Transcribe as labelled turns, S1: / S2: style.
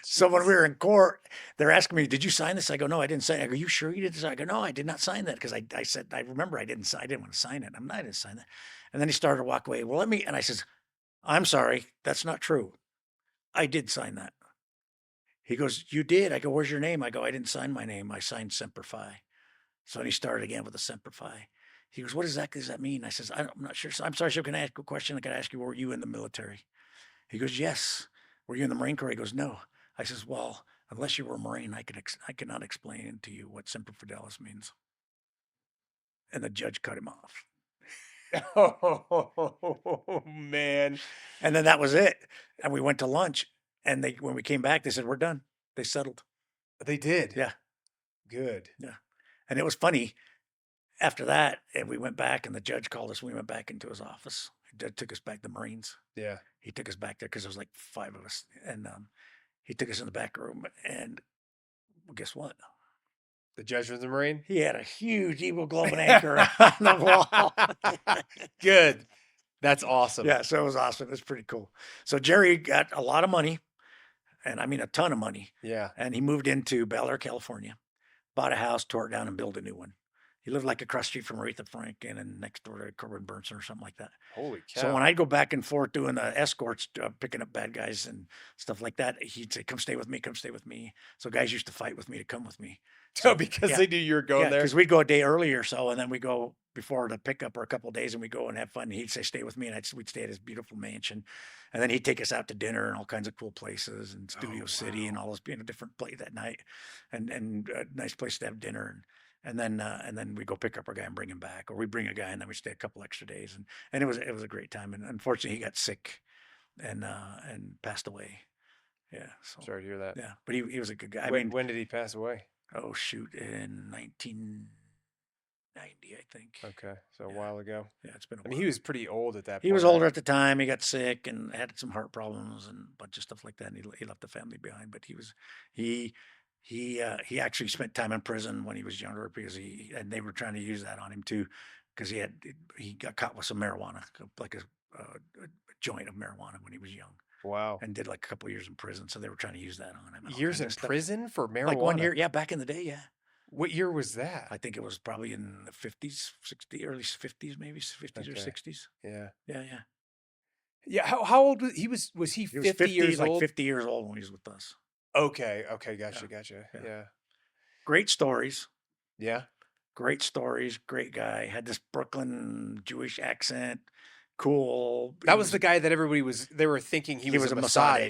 S1: So when we were in court, they're asking me, "Did you sign this?" I go, "No, I didn't sign it." I go, "You sure you didn't sign?" I go, "No, I did not sign that," because I said I remember I didn't sign. I didn't want to sign it. I didn't sign that. And then he started to walk away. Well, let me. And I says, "I'm sorry, that's not true. I did sign that." He goes, "You did?" I go, "Where's your name?" I go, "I didn't sign my name. I signed Semper Fi." So then he started again with the Semper Fi. He goes, "What exactly does that mean?" I says, "I'm not sure. I'm sorry, sir. Can I ask you a question? I got to ask you, were you in the military?" He goes, "Yes." "Were you in the Marine Corps?" He goes, "No." I says, "Well, unless you were a Marine, I cannot explain to you what Semper Fidelis means." And the judge cut him off.
S2: Oh, man.
S1: And then that was it. And we went to lunch. And when we came back, they said, "We're done." They settled.
S2: They did.
S1: Yeah.
S2: Good.
S1: Yeah. And it was funny. After that, and we went back, and the judge called us. We went back into his office. He took us back to the Marines.
S2: Yeah.
S1: He took us back there because there was like 5 of us. And he took us in the back room. And well, guess what?
S2: The Judge was a Marine?
S1: He had a huge Eagle Globe and Anchor on the wall.
S2: Good. That's awesome.
S1: Yeah, so it was awesome. It was pretty cool. So Jerry got a lot of money, and I mean a ton of money,
S2: Yeah.
S1: and he moved into Bel Air, California, bought a house, tore it down, and built a new one. He lived like across the street from Aretha Franklin and next door to Corbin Burnson or something like that.
S2: Holy
S1: So when
S2: cow.
S1: I go back and forth doing the escorts, picking up bad guys and stuff like that, he'd say, "Come stay with me, come stay with me." So guys used to fight with me to come with me.
S2: Oh,
S1: So
S2: because
S1: yeah,
S2: they knew you were going
S1: yeah,
S2: there?
S1: because we'd go a day early or so, and then we go before the pickup or a couple of days, and we go and have fun. And he'd say, "Stay with me," and we'd stay at his beautiful mansion, and then he'd take us out to dinner and all kinds of cool places, and
S2: Oh,
S1: Studio City and
S2: wow.
S1: all those, being a different place that night, and a nice place to have dinner, and then we go pick up our guy and bring him back, or we bring a guy and then we stay a couple extra days, and it was a great time. And unfortunately, he got sick and passed away. Yeah, so
S2: Sorry to hear that.
S1: yeah, but he was a good guy. I
S2: When
S1: mean,
S2: when did he pass away?
S1: oh shoot, in 1990, I think.
S2: Okay, so a
S1: Yeah,
S2: while ago.
S1: yeah, it's been a
S2: I mean,
S1: while.
S2: he was pretty old at that
S1: He was
S2: point, right?
S1: older at the time. He got sick and had some heart problems and a bunch of stuff like that. And he left the family behind. But he he actually spent time in prison when he was younger because and they were trying to use that on him too, because he got caught with some marijuana, like a joint of marijuana when he was young,
S2: Wow.
S1: and did like a couple of years in prison. So they were trying to use that on him and all
S2: Years
S1: kinds of
S2: in
S1: stuff.
S2: prison for
S1: Like 1 year,
S2: marijuana?
S1: yeah, back in the day, yeah.
S2: What year was that?
S1: I think it was probably in the 50s, 60, early 50s, maybe 50s or
S2: Okay.
S1: 60s.
S2: Yeah.
S1: Yeah, yeah.
S2: Yeah, how old was he
S1: He was
S2: 50
S1: 50,
S2: years
S1: like
S2: old?
S1: 50 years old when he was with us.
S2: Okay, okay,
S1: Yeah,
S2: gotcha, gotcha.
S1: yeah.
S2: Yeah.
S1: Great stories,
S2: Yeah?
S1: great stories, great guy. Had this Brooklyn Jewish accent, cool.
S2: That was the guy that everybody was they were thinking he
S1: He
S2: was a
S1: was a
S2: Mossad
S1: Mossad
S2: agent.